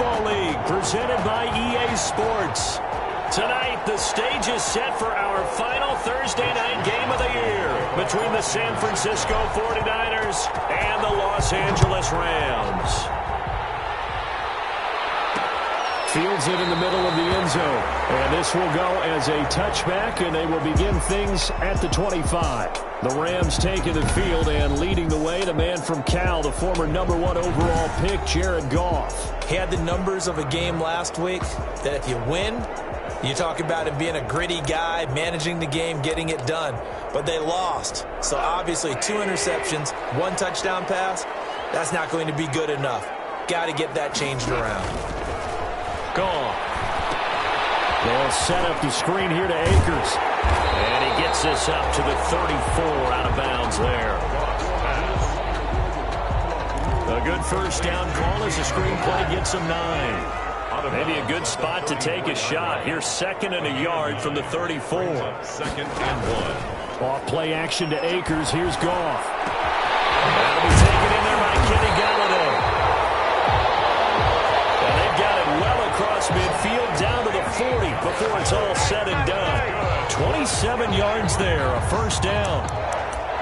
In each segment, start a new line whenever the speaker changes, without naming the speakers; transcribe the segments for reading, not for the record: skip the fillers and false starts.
Football League, presented by EA Sports. Tonight, the stage is set for our final Thursday night game of the year between the San Francisco 49ers and the Los Angeles Rams. Fields it in the middle of the end zone. And this will go as a touchback, and they will begin things at the 25. The Rams taking the field and leading the way. The man from Cal, the former #1 overall pick, Jared Goff.
He had the numbers of a game last week that if you win, you talk about him being a gritty guy, managing the game, getting it done. But they lost. So obviously 2 interceptions, 1 touchdown pass, that's not going to be good enough. Got to get that changed around.
Gone. They'll set up the screen here to Akers. And he gets this up to the 34, out of bounds there. A good first down call as the screen play gets him 9. Maybe a good spot to take a shot. Here's 2nd and a yard from the 34.
2nd and 1.
Off play action to Akers. Here's Goff. That'll be taken in there by Kenny Galladay. And they've got it well across midfield down to the 40 before it's all said and done. 27 yards there, a first down.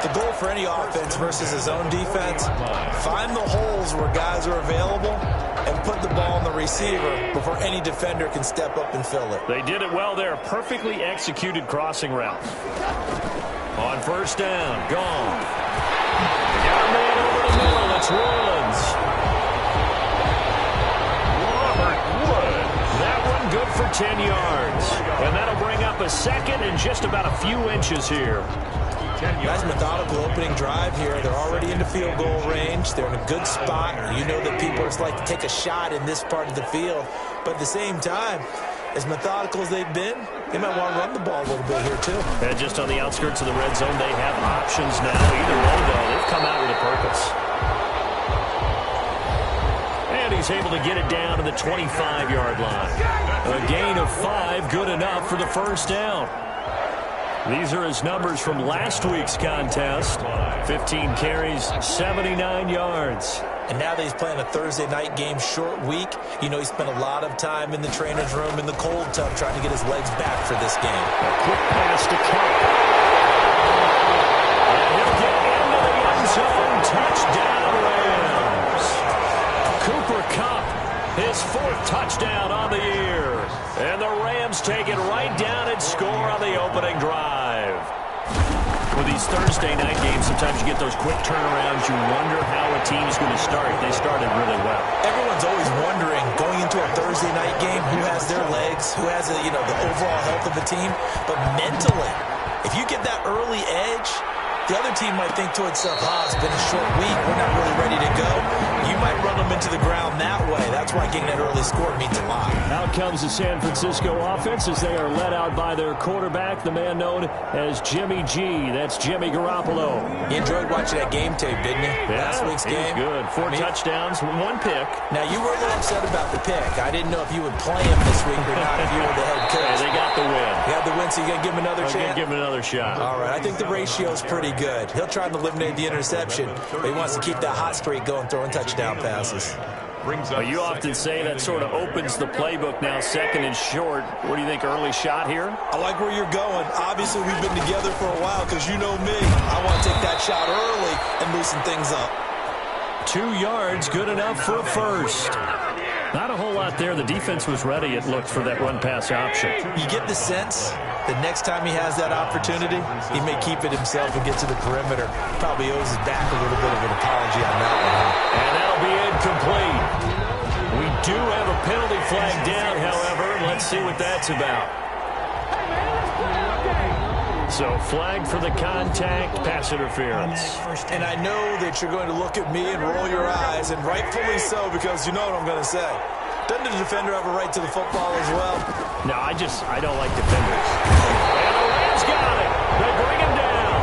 The goal for any offense versus his own defense, find the holes where guys are available and put the ball on the receiver before any defender can step up and fill it.
They did it well there. Perfectly executed crossing route. On first down, gone. Got a man over the middle. It's Woods. Robert Wood. That one good for 10 yards. And that'll bring up a 2nd and just about a few inches here.
Nice methodical opening drive here. They're already into field goal range. They're in a good spot. You know that people just like to take a shot in this part of the field. But at the same time, as methodical as they've been, they might want to run the ball a little bit here too.
And just on the outskirts of the red zone, they have options now. Either way, though, they've come out with a purpose. And he's able to get it down to the 25-yard line. A gain of 5, good enough for the first down. These are his numbers from last week's contest. 15 carries, 79 yards.
And now that he's playing a Thursday night game, short week, you know he spent a lot of time in the trainer's room in the cold tub trying to get his legs back for this game.
A quick pass to Cup. And he'll get into the end zone. Touchdown, Rams. Cooper Kupp, his 4th touchdown on the year. And the Rams take it right down and score on the opening drive. With these Thursday night games, sometimes you get those quick turnarounds. You wonder how a team's going to start. They started really well.
Everyone's always wondering, going into a Thursday night game, who has their legs, who has the overall health of the team. But mentally, if you get that early edge, the other team might think to itself, it's been a short week, we're not really ready to go. You might run them into the ground that way. That's why getting that early score means a lot.
Out comes the San Francisco offense as they are led out by their quarterback, the man known as Jimmy G. That's Jimmy Garoppolo.
You enjoyed watching that game tape, didn't you?
Yeah,
last week's game.
Good. 4 touchdowns, 1 pick.
Now, you were a little upset about the pick. I didn't know if you would play him this week or not if you were the head coach.
Yeah, they got the win.
You had the win, so you got to give him another chance?
Give him another shot.
All right, I think the ratio's pretty good. He'll try to eliminate the interception, but he wants to keep that hot streak going, throwing touchdown passes.
You often say that sort of opens the playbook now, 2nd and short. What do you think, early shot here?
I like where you're going. Obviously, we've been together for a while because you know me. I want to take that shot early and loosen things up.
2 yards, good enough for a first. Not a whole lot there. The defense was ready, it looked, for that run-pass option.
You get the sense that next time he has that opportunity, he may keep it himself and get to the perimeter. Probably owes his back a little bit of an apology on that one.
And that'll be incomplete. We do have a penalty flag down, however. Let's see what that's about. So flag for the contact, pass interference.
And I know that you're going to look at me and roll your eyes, and rightfully so, because you know what I'm going to say. Doesn't the defender have a right to the football as well?
No, I don't like defenders. And the Rams got it. They bring him down.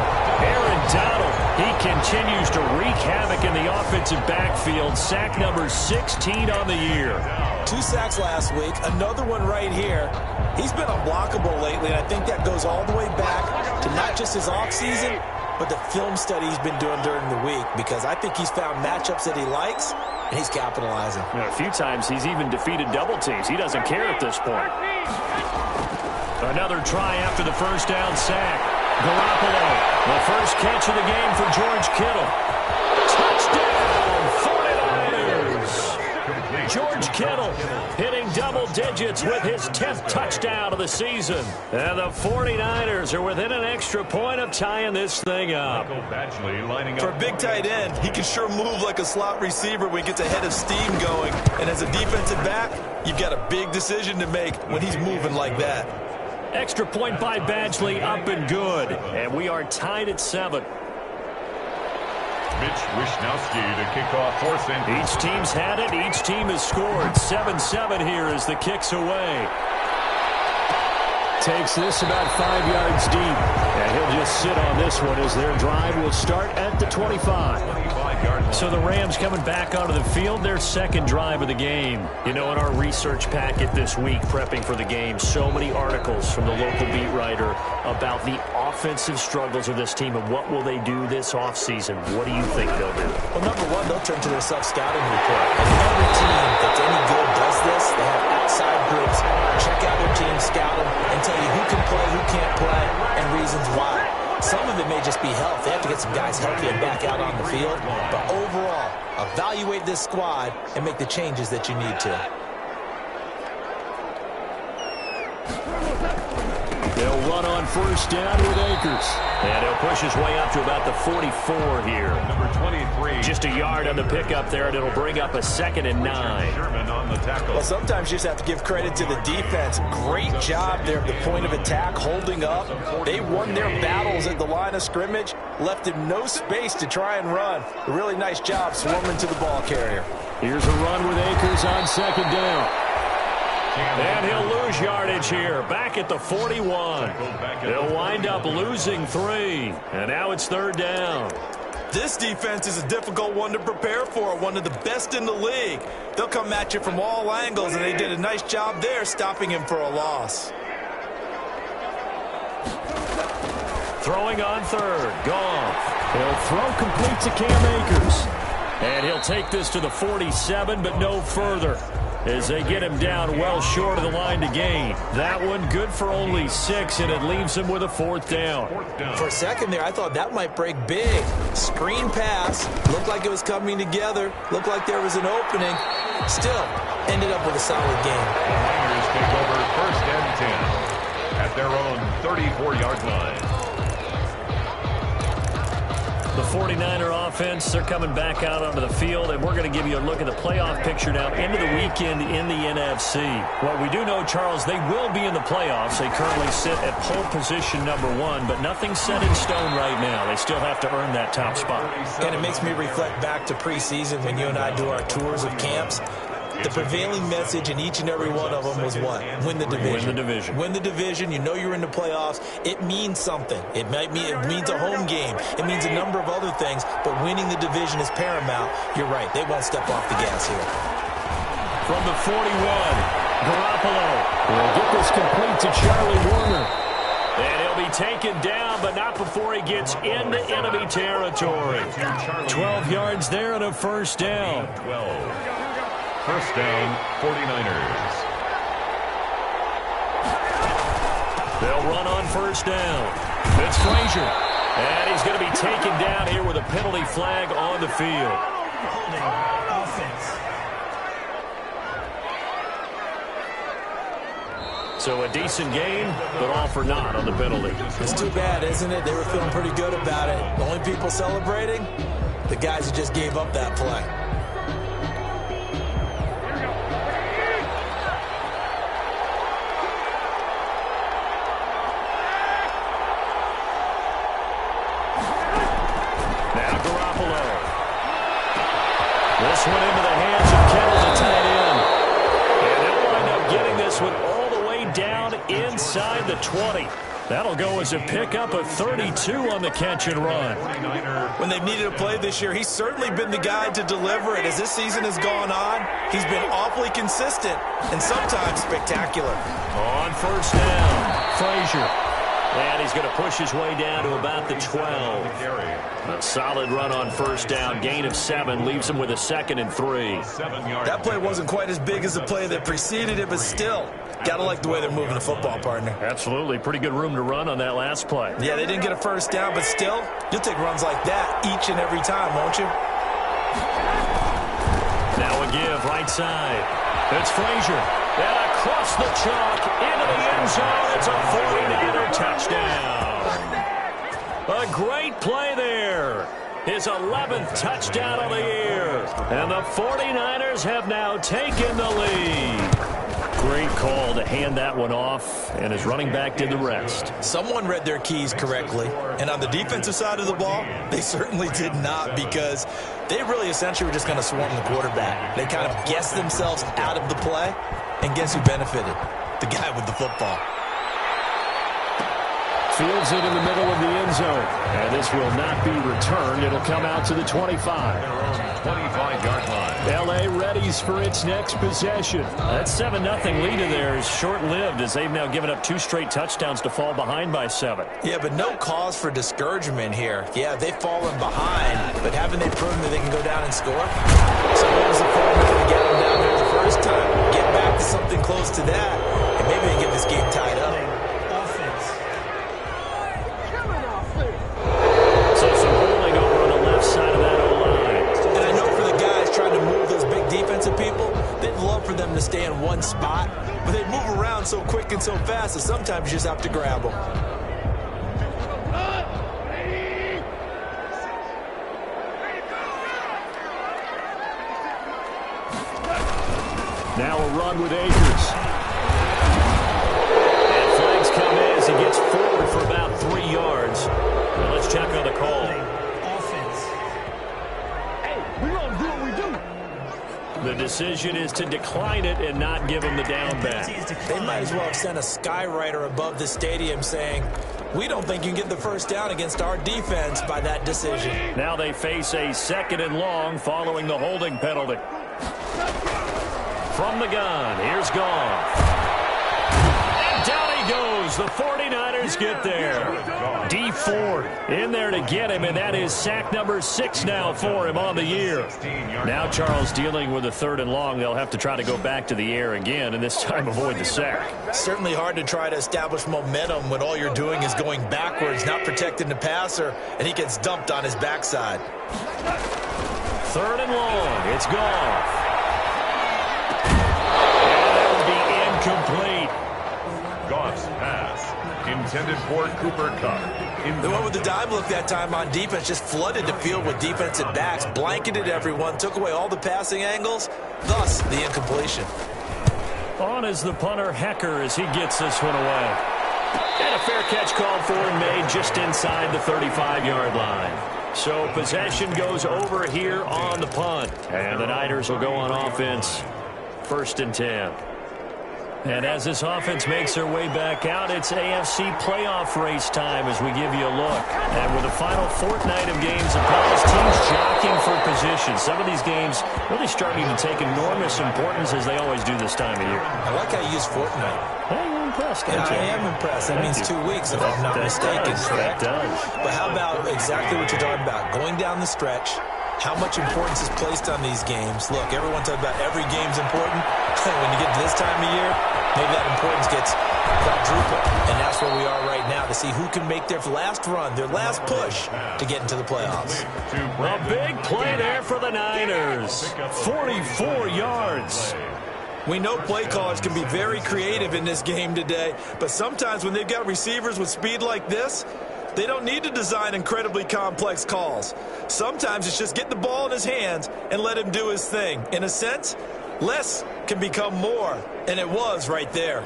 Aaron Donald, he continues to wreak havoc in the offensive backfield. Sack number 16 on the year.
2 sacks last week, another one right here. He's been unblockable lately, and I think that goes all the way back to not just his offseason, but the film study he's been doing during the week, because I think he's found matchups that he likes, and he's capitalizing.
A few times he's even defeated double teams. He doesn't care at this point. Another try after the first down sack. Garoppolo, the first catch of the game for George Kittle. Touchdown, 49ers! George Kittle hitting double digits with his 10th touchdown of the season. And the 49ers are within an extra point of tying this thing up.
For a big tight end, he can sure move like a slot receiver when he gets a head of steam going. And as a defensive back, you've got a big decision to make when he's moving like that.
Extra point by Badgley, up and good. And we are tied at 7.
Mitch Wishnowsky to kick off 4th and
Each team's had it. Each team has scored. 7-7 here as the kick's away. Takes this about 5 yards deep. And he'll just sit on this one as their drive will start at the 25. So the Rams coming back onto the field, their second drive of the game. You know, in our research packet this week, prepping for the game, so many articles from the local beat writer about the offensive struggles of this team and what will they do this offseason. What do you think they'll do?
Well, number one, they'll turn to their self-scouting report. And every team that's any good does this. They have outside groups. Check out their team, scout them, and tell you who can play, who can't play, and reasons why. Some of it may just be health. They have to get some guys healthy and back out on the field. But overall, evaluate this squad and make the changes that you need to.
They'll run on first down with Akers. And he'll push his way up to about the 44 here.
number 23.
Just a yard on the pickup there, and it'll bring up a 2nd and 9.
Sherman on the tackle.
Well, sometimes you just have to give credit to the defense. Great job there at the point of attack, holding up. They won their battles at the line of scrimmage, left him no space to try and run. A really nice job swarming to the ball carrier.
Here's a run with Akers on 2nd down. And he'll lose yardage here, back at the 41. He'll wind up losing 3. And now it's 3rd down.
This defense is a difficult one to prepare for, one of the best in the league. They'll come at you from all angles, and they did a nice job there stopping him for a loss.
Throwing on 3rd, Goff. He'll throw complete to Cam Akers. And he'll take this to the 47, but no further, as they get him down well short of the line to gain. That one good for only 6, and it leaves him with a 4th down.
For a second there, I thought that might break big. Screen pass. Looked like it was coming together. Looked like there was an opening. Still, ended up with a solid game.
The Niners take over 1st and 10 at their own 34-yard line.
The 49er offense, they're coming back out onto the field, and we're going to give you a look at the playoff picture now into the weekend in the NFC. Well, we do know, Charles, they will be in the playoffs. They currently sit at pole position number 1, but nothing's set in stone right now. They still have to earn that top spot.
And it makes me reflect back to preseason when you and I do our tours of camps. The prevailing message in each and every one of them was what? Win the division.
Win the division.
Win the division. You know you're in the playoffs. It means something. It means a home game. It means a number of other things, but winning the division is paramount. You're right. They won't step off the gas here.
From the 41, Garoppolo will get this complete to Charlie Warner. And he'll be taken down, but not before he gets into enemy territory. 12 yards there and a 1st down.
12. 1st down, 49ers.
They'll run on 1st down. It's Frazier. And he's going to be taken down here with a penalty flag on the field. So a decent game, but all for naught on the penalty.
It's too bad, isn't it? They were feeling pretty good about it. The only people celebrating? The guys who just gave up that play.
This one into the hands of Kittle, the tight end. And they'll wind up getting this one all the way down inside the 20. That'll go as a pickup of 32 on the catch and run.
When they've needed a play this year, he's certainly been the guy to deliver it. As this season has gone on, he's been awfully consistent and sometimes spectacular.
On 1st down, Frazier. And he's going to push his way down to about the 12. A solid run on first down. Gain of 7 leaves him with a 2nd and 3.
That play wasn't quite as big as the play that preceded it, but still, got to like the way they're moving the football, partner.
Absolutely. Pretty good room to run on that last play.
Yeah, they didn't get a first down, but still, you'll take runs like that each and every time, won't you?
Now a give right side. It's Frazier. And across the chalk into the end zone. It's a 49er touchdown. A great play there. His 11th touchdown of the year. And the 49ers have now taken the lead. Great call to hand that one off, and his running back did the rest.
Someone read their keys correctly, and on the defensive side of the ball, they certainly did not, because they really essentially were just going to swarm the quarterback. They kind of guessed themselves out of the play, and guess who benefited? The guy with the football.
Fields it in the middle of the end zone, and this will not be returned. It'll come out to the 25.
25-yard line.
L.A. readies for its next possession. That 7-0 lead of theirs is short-lived, as they've now given up 2 straight touchdowns to fall behind by 7.
Yeah, but no cause for discouragement here. Yeah, they've fallen behind, but haven't they proven that they can go down and score? So what was the formula to get them down there the first time? Get back to something close to that, and maybe they get this game tied up.
Side of that O-line.
And I know for the guys trying to move those big defensive people, they'd love for them to stay in one spot, but they move around so quick and so fast that sometimes you just have to grab them.
Now a run with Akers. And flags come in as he gets forward for about 3 yards. Now let's check on the call. The decision is to decline it and not give him the down back.
They might as well have sent a skywriter above the stadium saying, we don't think you can get the first down against our defense by that decision.
Now they face a 2nd and long following the holding penalty. From the gun, here's Goff. And down he goes. The 49ers get there. D Ford in there to get him, and that is sack number 6 now for him on the year. Now Charles dealing with a 3rd and long. They'll have to try to go back to the air again, and this time avoid the sack.
Certainly hard to try to establish momentum when all you're doing is going backwards, not protecting the passer, and he gets dumped on his backside.
3rd and long. It's Goff. And that would be incomplete.
Goff's pass intended for Cooper Kupp.
The one with the dime look that time on defense just flooded the field with defensive backs, blanketed everyone, took away all the passing angles, thus the incompletion.
On is the punter, Hecker, as he gets this one away. And a fair catch called for and made just inside the 35-yard line. So possession goes over here on the punt. And the Niners will go on offense, 1st and 10. And as this offense makes their way back out, it's AFC playoff race time as we give you a look. And with the final fortnight of games upon us, teams jockeying for position. Some of these games really starting to take enormous importance as they always do this time of year.
I like how you use fortnight.
Hey, you're impressed, aren't you?
I am impressed. That means 2 weeks, if I'm not mistaken, correct?
That does.
But how about exactly what you're talking about? Going down the stretch, how much importance is placed on these games? Look, everyone talks about every game's important. When you get to this time of year, maybe that importance gets quadrupled. And that's where we are right now to see who can make their last run, their last push to get into the playoffs.
A big play there for the Niners. 44 yards.
We know play callers can be very creative in this game today, but sometimes when they've got receivers with speed like this, they don't need to design incredibly complex calls. Sometimes it's just get the ball in his hands and let him do his thing. In a sense, less can become more, and it was right there.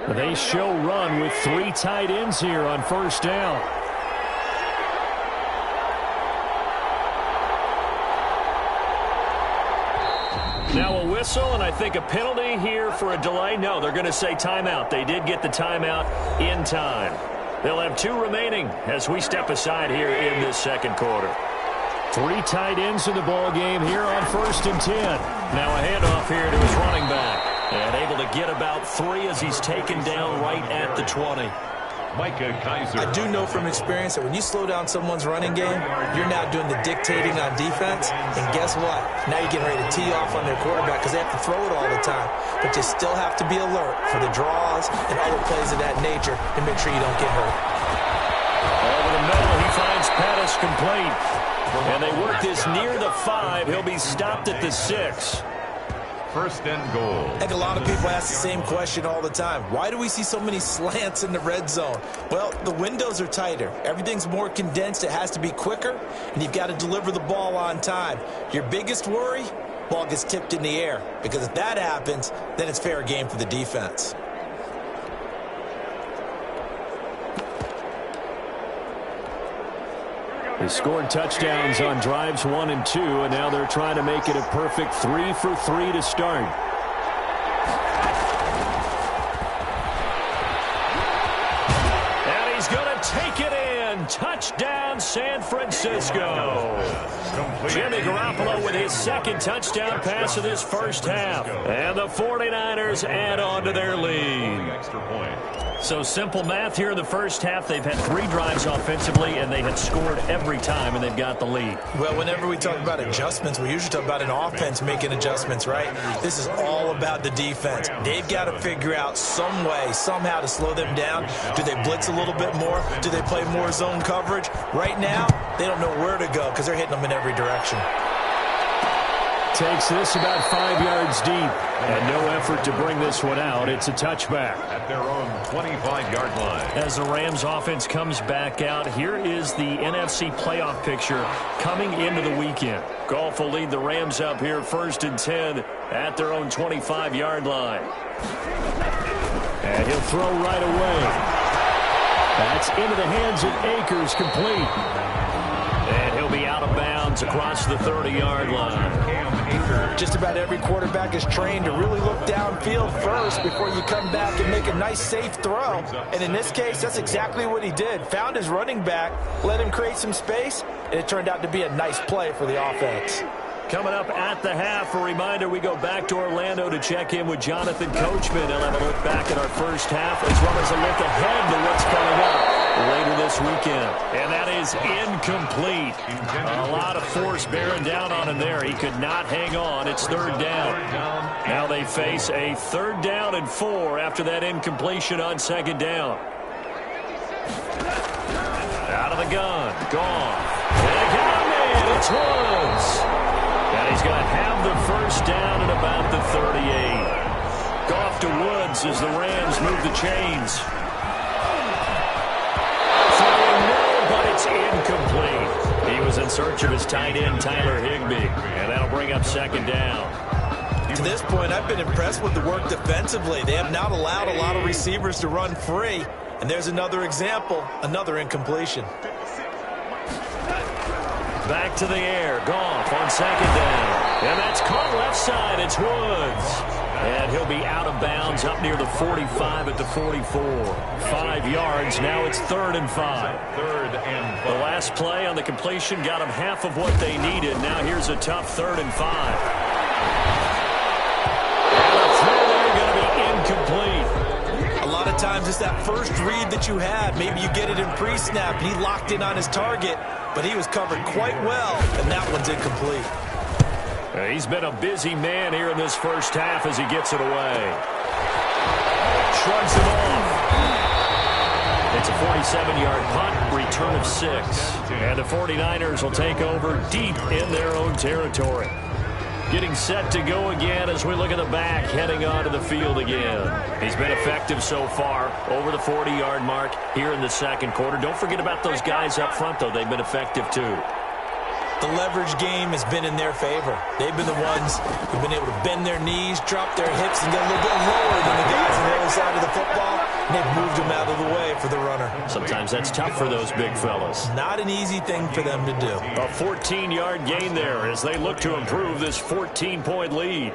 They show run with 3 tight ends here on 1st down. Now a whistle, and I think a penalty here for a delay. No, they're going to say timeout. They did get the timeout in time. They'll have 2 remaining as we step aside here in this 2nd quarter. Three tight ends in the ball game here on 1st and 10. Now a handoff here to his running back. And able to get about 3 as he's taken down right at the 20.
Micah Kaiser.
I do know from experience that when you slow down someone's running game, you're now doing the dictating on defense. And guess what? Now you're getting ready to tee off on their quarterback because they have to throw it all the time. But you still have to be alert for the draws and other plays of that nature to make sure you don't get hurt.
Over the middle, he finds Pettis complete. And they work this near the 5. He'll be stopped at the 6.
1st and goal.
I think a lot of people ask the same question all the time. Why do we see so many slants in the red zone? Well, the windows are tighter. Everything's more condensed. It has to be quicker, and you've got to deliver the ball on time. Your biggest worry? Ball gets tipped in the air, because if that happens, then it's fair game for the defense.
They scored touchdowns on drives 1 and 2, and now they're trying to make it a perfect 3 for 3 to start. And he's going to take it in. Touchdown, San Francisco. Jimmy Garoppolo with his 2nd touchdown pass of this first half. And the 49ers add on to their lead.
Extra point.
So simple math here in the first half. They've had 3 drives offensively, and they have scored every time, and they've got the lead.
Well, whenever we talk about adjustments, we usually talk about an offense making adjustments, right? This is all about the defense. They've got to figure out some way, somehow to slow them down. Do they blitz a little bit more? Do they play more zone coverage? Right now, they don't know where to go because they're hitting them in every direction.
Takes this about 5 yards deep, and no effort to bring this one out. It's a touchback.
At their own 25-yard line.
As the Rams offense comes back out, here is the NFC playoff picture coming into the weekend. Goff will lead the Rams up here 1st and 10 at their own 25-yard line. And he'll throw right away. That's into the hands of Akers, complete. And he'll be out of bounds across the 30-yard line.
Just about every quarterback is trained to really look downfield first before you come back and make a nice, safe throw. And in this case, that's exactly what he did. Found his running back, let him create some space, and it turned out to be a nice play for the offense.
Coming up at the half, a reminder, we go back to Orlando to check in with Jonathan Coachman. He'll have a look back at our first half as well as a look ahead to what's coming up later this weekend. And that is incomplete. A lot of force bearing down on him there. He could not hang on. It's 3rd down. Now they face a 3rd down and 4 after that incompletion on 2nd down. Out of the gun. Gone. And they got him. It's Woods. And he's going to have the 1st down at about the 38. Goff to Woods as the Rams move the chains. Throwing no, but it's incomplete. He was in search of his tight end, Tyler Higbee. And that'll bring up 2nd down.
To this point, I've been impressed with the work defensively. They have not allowed a lot of receivers to run free. And there's another example, another incompletion.
Back to the air. Goff on 2nd down. And that's caught left side. It's Woods. And he'll be out of bounds up near the 45 at the 44. 5 yards. Now it's 3rd and 5.
3rd and 5.
The last play on the completion got them half of what they needed. Now here's a tough 3rd and 5. And the throw there going to be incomplete.
A lot of times it's that first read that you have. Maybe you get it in pre-snap, and he locked in on his target. But he was covered quite well, and that one's incomplete.
He's been a busy man here in this first half as he gets it away. Shrugs it off. It's a 47-yard punt, return of 6. And the 49ers will take over deep in their own territory. Getting set to go again as we look at the back, heading onto the field again. He's been effective so far, over the 40-yard mark here in the 2nd quarter. Don't forget about those guys up front, though. They've been effective, too.
The leverage game has been in their favor. They've been the ones who've been able to bend their knees, drop their hips, and get a little bit lower than the guys on the other side of the football, and they've moved them out of the way for the runner.
Sometimes that's tough for those big fellas.
Not an easy thing for them to do.
A 14-yard gain there as they look to improve this 14-point lead.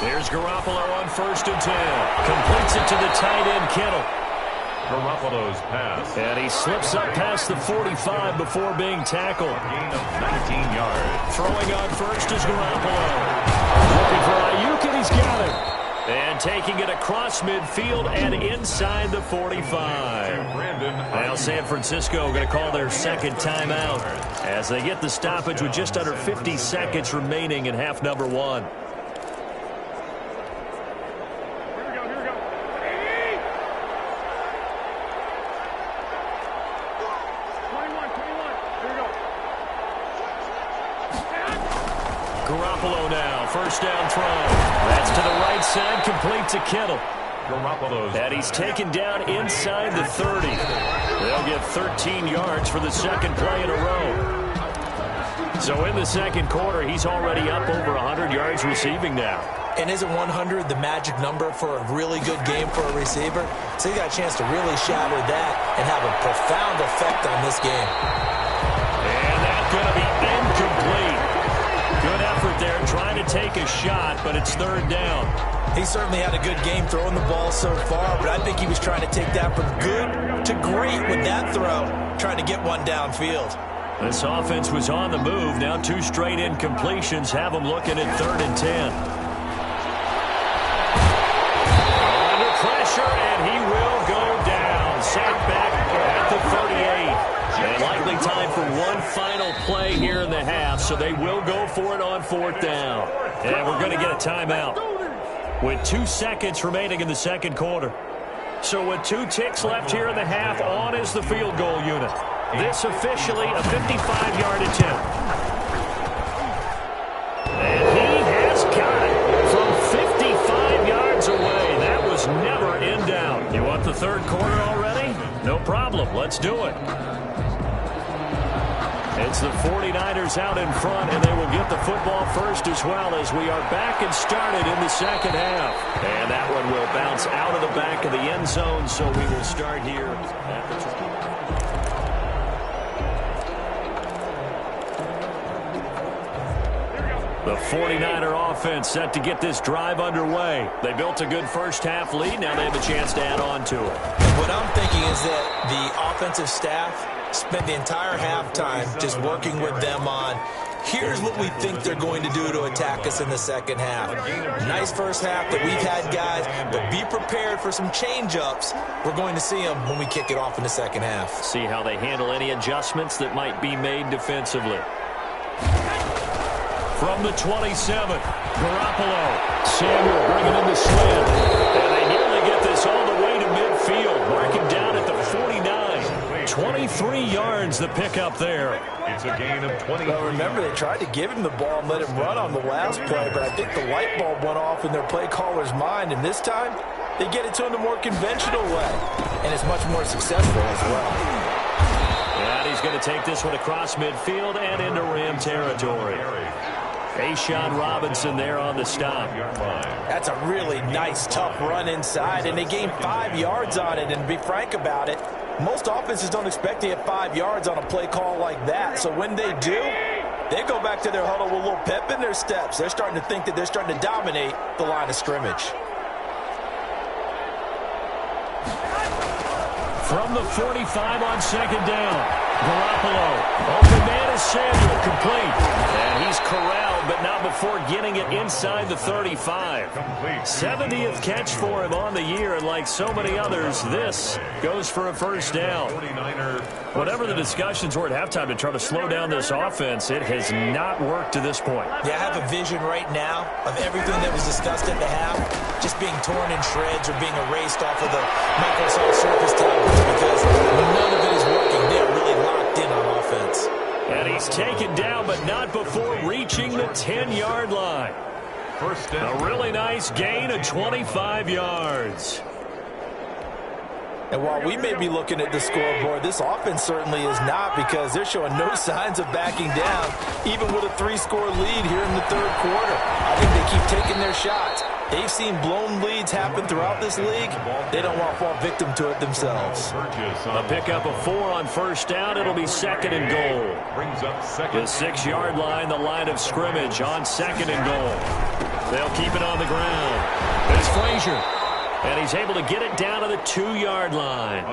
There's Garoppolo on 1st and 10. Completes it to the tight end, Kittle.
Garoppolo's pass.
And he slips up past the 45 before being tackled.
Gain of 19 yards.
Throwing on 1st is Garoppolo. Looking for Ayuk, and he's got it. And taking it across midfield and inside the 45. Now San Francisco going to call their second timeout as they get the stoppage with just under 50 seconds remaining in half number 1. Garoppolo now, 1st down throw. That's to the right side, complete to Kittle. And he's taken down inside the 30. They'll get 13 yards for the second play in a row. So in the second quarter, he's already up over 100 yards receiving now.
And isn't 100 the magic number for a really good game for a receiver? So he got a chance to really shatter that and have a profound effect on this game.
And that's going to be incomplete. Good effort there, trying to take a shot, but it's 3rd down.
He certainly had a good game throwing the ball so far, but I think he was trying to take that from good to great with that throw, trying to get one downfield.
This offense was on the move. Now 2 straight incompletions have them looking at 3rd and 10. Under pressure, and he will go down. Sacked back at the 38. And likely time for one final play here in the half, so they will go for it on 4th down. And we're going to get a timeout with 2 seconds remaining in the second quarter. So with 2 ticks left here in the half, on is the field goal unit. This officially a 55-yard attempt. And he has got it from 55 yards away. That was never in doubt. You want the third quarter already? No problem. Let's do it. It's the 49ers out in front, and they will get the football first as well as we are back and started in the second half. And that one will bounce out of the back of the end zone, so we will start here at the 49er offense set to get this drive underway. They built a good first half lead. Now they have a chance to add on to it.
What I'm thinking is that the offensive staff spent the entire halftime just working with them on, here's what we think they're going to do to attack us in the second half. Nice first half that we've had, guys, but be prepared for some change-ups. We're going to see them when we kick it off in the second half.
See how they handle any adjustments that might be made defensively. From the 27, Garoppolo. Samuel bringing in the slant. And they nearly get this all the way to midfield. Marking down at the 49. 23 yards the pickup there.
It's a gain of 20.
Well, remember, they tried to give him the ball and let him run on the last play, but I think the light bulb went off in their play caller's mind, and this time they get it to him the more conventional way, and it's much more successful as well.
And he's going to take this one across midfield and into Ram territory. A'Shawn Robinson there on the stop.
That's a really nice, tough run inside, and they gained 5 yards on it. And to be frank about it, most offenses don't expect to get 5 yards on a play call like that. So when they do, they go back to their huddle with a little pep in their steps. They're starting to think that they're starting to dominate the line of scrimmage.
From the 45 on second down, Garoppolo. Open man is Samuel, complete. And he's corralled, but not before getting it inside the 35. 70th catch for him on the year, and like so many others, this goes for a first down. Whatever the discussions were at halftime to try to slow down this offense, it has not worked to this point.
Yeah, I have a vision right now of everything that was discussed at the half just being torn in shreds or being erased off of the Microsoft Surface tablets because none of it is working. They're really locked in on offense.
And he's taken down, but not before reaching the 10-yard line. A really nice gain of 25 yards.
And while we may be looking at the scoreboard, this offense certainly is not, because they're showing no signs of backing down, even with a 3-score lead here in the third quarter. I think they keep taking their shots. They've seen blown leads happen throughout this league. They don't want to fall victim to it themselves.
A pickup of 4 on first down. It'll be second and goal. The 6-yard line, the line of scrimmage on second and goal. They'll keep it on the ground. It's Frazier. And he's able to get it down to the 2-yard line.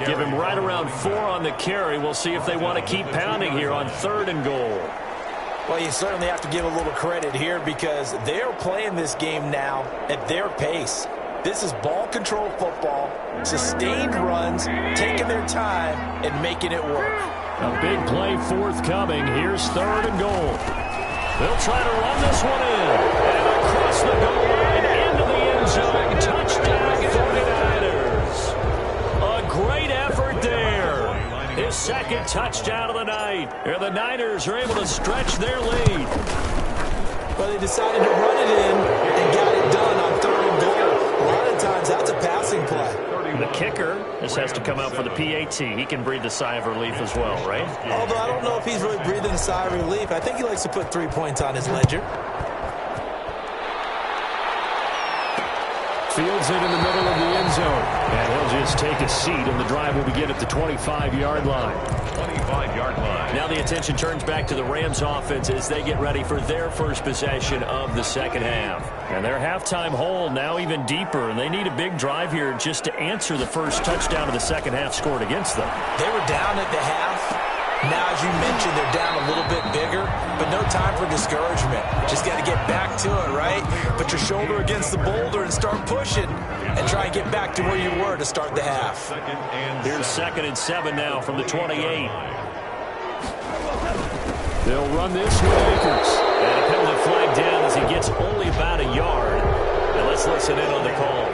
Give him right around 4 on the carry. We'll see if they want to keep pounding here on 3rd and goal.
Well, you certainly have to give a little credit here because they're playing this game now at their pace. This is ball control football, sustained runs, taking their time and making it work.
A big play forthcoming. Here's 3rd and goal. They'll try to run this one in. And across the goal line into the end zone. Touchdown 49ers. A great effort there. His 2nd touchdown of the night. And the Niners are able to stretch their lead.
Well, they decided to run it in and got it done on 3rd and goal. A lot of times that's a passing play.
The kicker, this has to come out for the PAT. He can breathe a sigh of relief as well, right?
Although I don't know if he's really breathing a sigh of relief. I think he likes to put 3 points on his ledger.
Fields it in the middle of the end zone. And he'll just take a seat, and the drive will begin at the 25-yard line.
25-yard line.
Now the attention turns back to the Rams offense as they get ready for their first possession of the second half. And their halftime hole now even deeper, and they need a big drive here just to answer the first touchdown of the second half scored against them.
They were down at the half. Now, as you mentioned, they're down a little bit bigger, but no time for discouragement. Just got to get back to it, right? Put your shoulder against the boulder and start pushing and try and get back to where you were to start the half.
Here's 2nd and 7 now from the 28. They'll run this with Akers. And a penalty flag down as he gets only about a yard. And let's listen in on the call.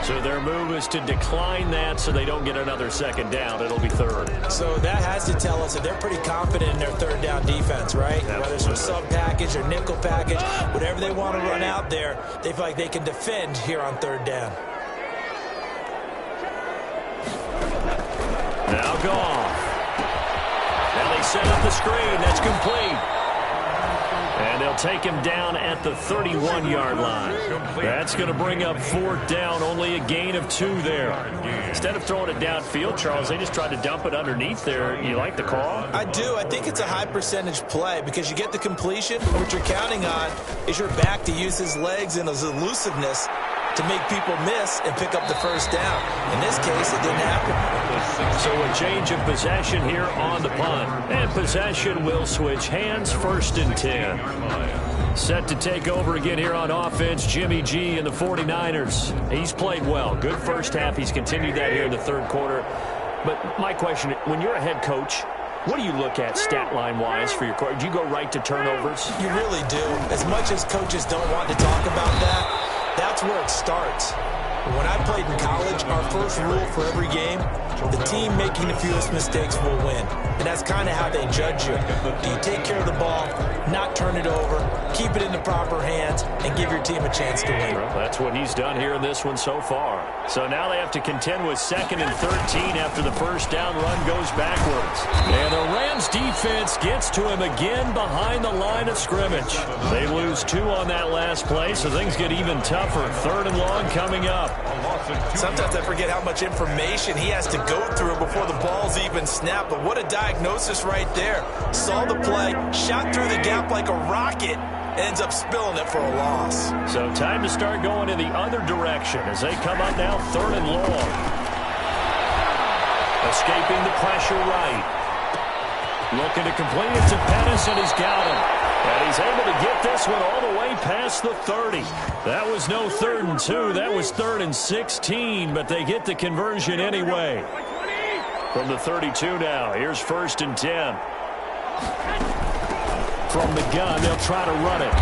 So their move is to decline that so they don't get another 2nd down. It'll be 3rd.
So that has to tell us that they're pretty confident in their 3rd down defense, right?
Absolutely.
Whether it's a sub package or nickel package, whatever they want to run out there, they feel like they can defend here on 3rd down.
Now Goff. Now they set up the screen. That's complete. And they'll take him down at the 31-yard line. That's going to bring up 4th down, only a gain of 2 there. Instead of throwing it downfield, Charles, they just tried to dump it underneath there. You like the call?
I do. I think it's a high percentage play because you get the completion. What you're counting on is your back to use his legs and his elusiveness to make people miss and pick up the 1st down. In this case, it didn't happen.
So a change of possession here on the punt. And possession will switch hands, 1st and 10. Set to take over again here on offense, Jimmy G and the 49ers. He's played well. Good first half. He's continued that here in the 3rd quarter. But my question, when you're a head coach, what do you look at stat line-wise for your court? Do you go right to turnovers?
You really do. As much as coaches don't want to talk about that, that's where it starts. When I played in college, our first rule for every game, the team making the fewest mistakes will win. And that's kind of how they judge you. Do you take care of the ball, not turn it over, keep it in the proper hands, and give your team a chance to win?
Well, that's what he's done here in this one so far. So now they have to contend with 2nd and 13 after the 1st down run goes backwards. And the Rams defense gets to him again behind the line of scrimmage. They lose 2 on that last play, so things get even tougher. 3rd and long coming up.
Sometimes I forget how much information he has to go through before the ball's even snapped. But what a diagnosis right there. Saw the play, shot through the gap like a rocket, ends up spilling it for a loss.
So time to start going in the other direction as they come up now 3rd and long. Escaping the pressure right. Looking to complete it to Pettis, and he's got him. And he's able to get this one all the way past the 30. That was no 3rd and 2. That was 3rd and 16, but they get the conversion anyway. From the 32 now, here's 1st and 10. From the gun, they'll try to run it.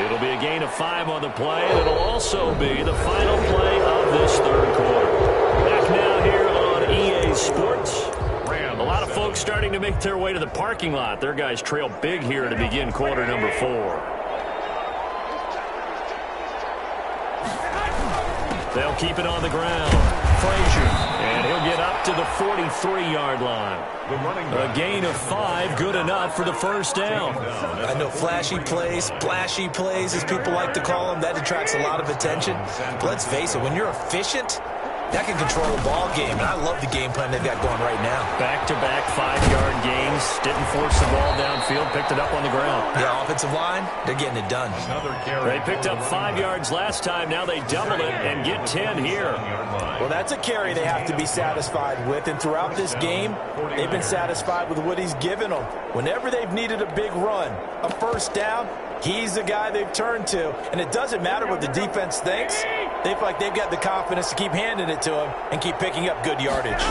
It'll be a gain of 5 on the play, and it'll also be the final play of this 3rd quarter. Back now here on EA Sports. A lot of folks starting to make their way to the parking lot. Their guys trail big here to begin quarter number 4. They'll keep it on the ground. Frazier, and he'll get up to the 43-yard line. A gain of 5, good enough for the 1st down.
I know flashy plays, splashy plays, as people like to call them, that attracts a lot of attention. But let's face it, when you're efficient, that can control a ball game, and I love the game plan they've got going right now.
Back-to-back 5-yard gains. Didn't force the ball downfield. Picked it up on the ground.
The offensive line, they're getting it done.
They picked up 5 yards last time. Now they doubled it and get 10 here.
Well, that's a carry they have to be satisfied with, and throughout this game, they've been satisfied with what he's given them. Whenever they've needed a big run, a first down, he's the guy they've turned to. And it doesn't matter what the defense thinks. They feel like they've got the confidence to keep handing it to him and keep picking up good yardage.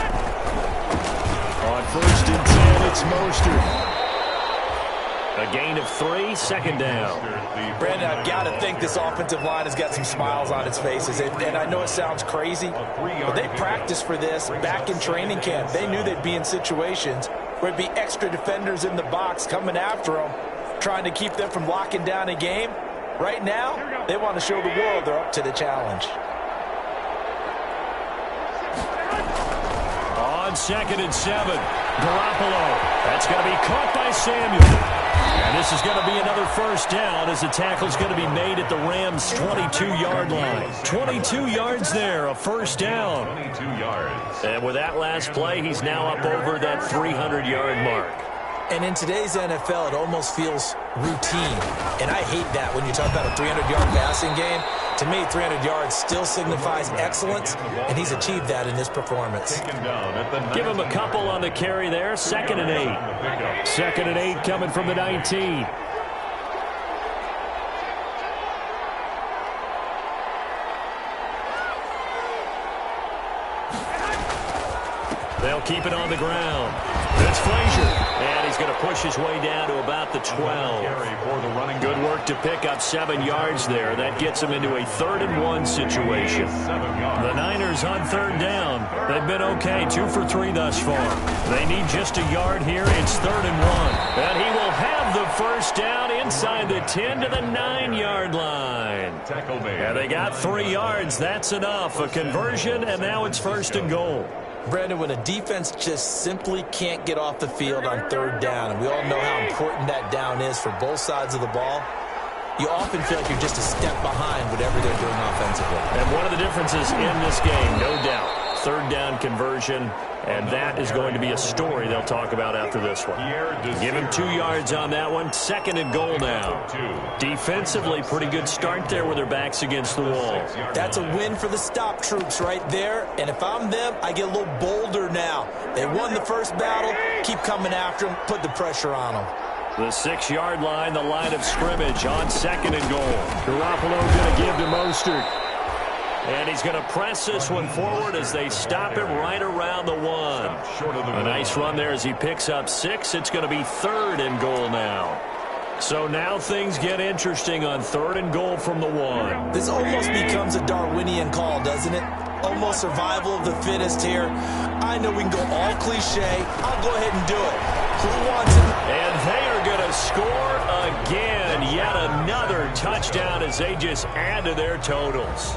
On 1st and 10, it's Mostert. A gain of 3, second down.
Brandon, I've got to think this offensive line has got some smiles on its faces. And I know it sounds crazy, but they practiced for this back in training camp. They knew they'd be in situations where there'd be extra defenders in the box coming after them, trying to keep them from locking down a game. Right now, they want to show the world they're up to the challenge.
On 2nd and 7, Garoppolo. That's going to be caught by Samuel. And this is going to be another first down as the tackle's going to be made at the Rams' 22-yard line. 22 yards there, a first down.
22 yards.
And with that last play, he's now up over that 300-yard mark.
And in today's NFL, it almost feels routine. And I hate that when you talk about a 300-yard passing game. To me, 300 yards still signifies excellence, and he's achieved that in this performance.
Give him a couple on the carry there. 2nd and 8. 2nd and 8 coming from the 19. They'll keep it on the ground. It's Frazier. And he's going to push his way down to about the 12. Good work to pick up 7 yards there. That gets him into a 3rd and 1 situation. The Niners on 3rd down. They've been okay. 2 for 3 thus far. They need just a yard here. It's 3rd and 1. And he will have the first down inside the 10 to the 9-yard line. And they got 3 yards. That's enough. A conversion, and now it's 1st and goal.
Brandon, when a defense just simply can't get off the field on 3rd down, and we all know how important that down is for both sides of the ball, you often feel like you're just a step behind whatever they're doing offensively.
And one of the differences in this game, no doubt, 3rd down conversion, and that is going to be a story they'll talk about after this one. Give him 2 yards on that one. 2nd and goal now. Defensively, pretty good start there with their backs against the wall.
That's a win for the stop troops right there. And if I'm them, I get a little bolder now. They won the first battle. Keep coming after them. Put the pressure on them.
The 6-yard line, the line of scrimmage on 2nd and goal. Garoppolo going to give to Mostert. And he's going to press this one forward as they stop him right around the 1. A nice run there as he picks up 6. It's going to be 3rd and goal now. So now things get interesting on 3rd and goal from the 1.
This almost becomes a Darwinian call, doesn't it? Almost survival of the fittest here. I know we can go all cliche. I'll go ahead and do it. Who wants it?
And they are going to score again. Yet another touchdown as they just add to their totals.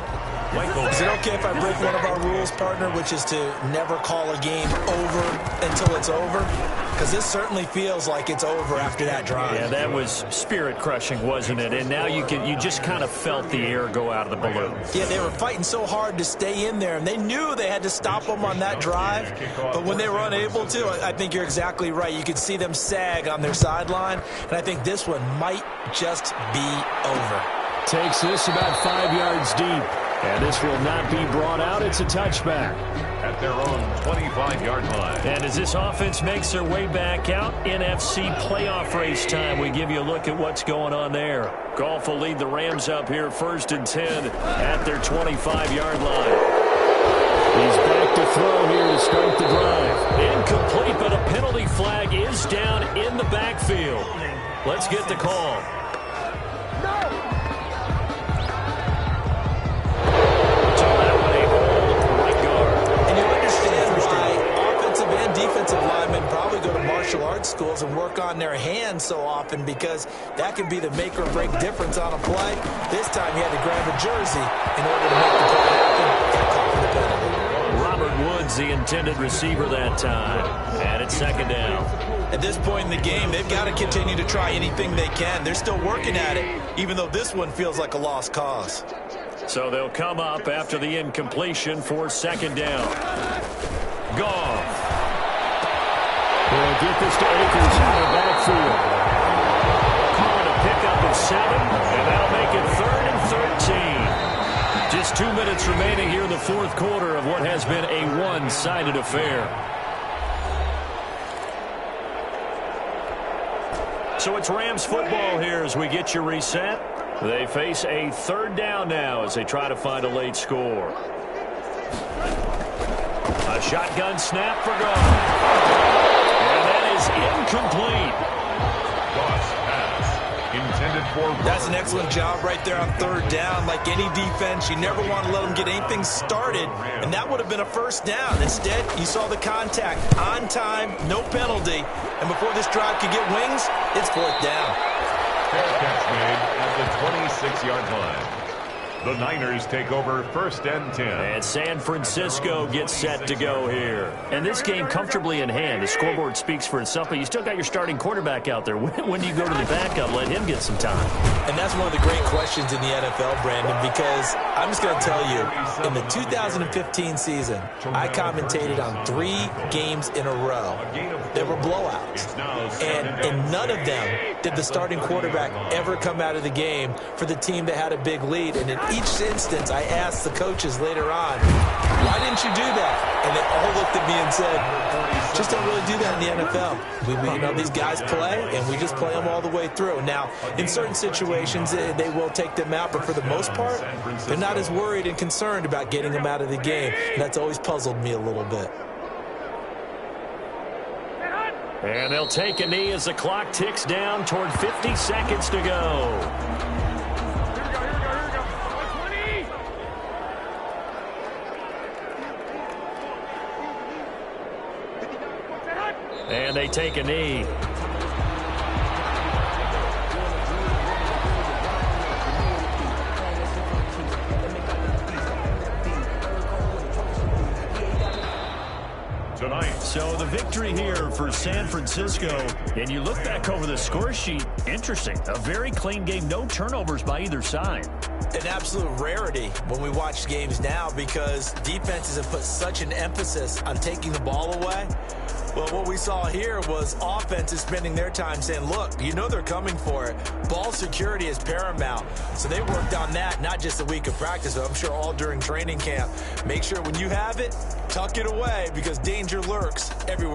Is it okay if I break one of our rules, partner, which is to never call a game over until it's over? Because this certainly feels like it's over after that drive.
Yeah, that was spirit-crushing, wasn't it? And now you just kind of felt the air go out of the balloon.
Yeah, they were fighting so hard to stay in there, and they knew they had to stop them on that drive. But when they were unable to, I think you're exactly right. You could see them sag on their sideline, and I think this one might just be over.
Takes this about 5 yards deep. And this will not be brought out. It's a touchback.
At their own 25-yard line.
And as this offense makes their way back out, NFC playoff race time, we give you a look at what's going on there. Goff will lead the Rams up here 1st and 10 at their 25-yard line. He's back to throw here to start the drive. Incomplete, but a penalty flag is down in the backfield. Let's get the call.
Defensive linemen probably go to martial arts schools and work on their hands so often because that can be the make or break difference on a play. This time he had to grab a jersey in order to make the play happen. Got caught for the penalty.
Robert Woods, the intended receiver that time. And it's 2nd down.
At this point in the game, they've got to continue to try anything they can. They're still working at it, even though this one feels like a lost cause.
So they'll come up after the incompletion for second down. Gone.
They'll get this to Akers in the backfield.
Call it a pickup of 7, and that'll make it 3rd and 13. Just 2 minutes remaining here in the fourth quarter of what has been a one-sided affair. So it's Rams football here as we get you reset. They face a 3rd down now as they try to find a late score. A shotgun snap for Goff. And that is incomplete.
Goff's pass intended for...
That's an excellent job right there on 3rd down. Like any defense, you never want to let them get anything started, and that would have been a 1st down. Instead, you saw the contact on time, no penalty, and before this drive could get wings, it's 4th down.
Fair catch made at the 26-yard line. The Niners take over 1st and 10.
And San Francisco gets set to go here. And this game comfortably in hand. The scoreboard speaks for itself, but you still got your starting quarterback out there. When do you go to the backup? Let him get some time.
And that's one of the great questions in the NFL, Brandon, because I'm just going to tell you, in the 2015 season, I commentated on 3 games in a row. There were blowouts. And in none of them did the starting quarterback ever come out of the game for the team that had a big lead. And in each instance, I asked the coaches later on, why didn't you do that? And they all looked at me and said, just don't really do that in the NFL. You know, these guys play, and we just play them all the way through. Now, in certain situations, they will take them out, but for the most part, they're not as worried and concerned about getting them out of the game. And that's always puzzled me a little bit.
And they'll take a knee as the clock ticks down toward 50 seconds to go. And they take a knee.
Tonight.
So the victory here for San Francisco, and you look back over the score sheet, interesting. A very clean game, no turnovers by either side.
An absolute rarity when we watch games now because defenses have put such an emphasis on taking the ball away. Well, what we saw here was offenses spending their time saying, look, you know they're coming for it. Ball security is paramount. So they worked on that, not just a week of practice, but I'm sure all during training camp. Make sure when you have it, tuck it away because danger lurks everywhere.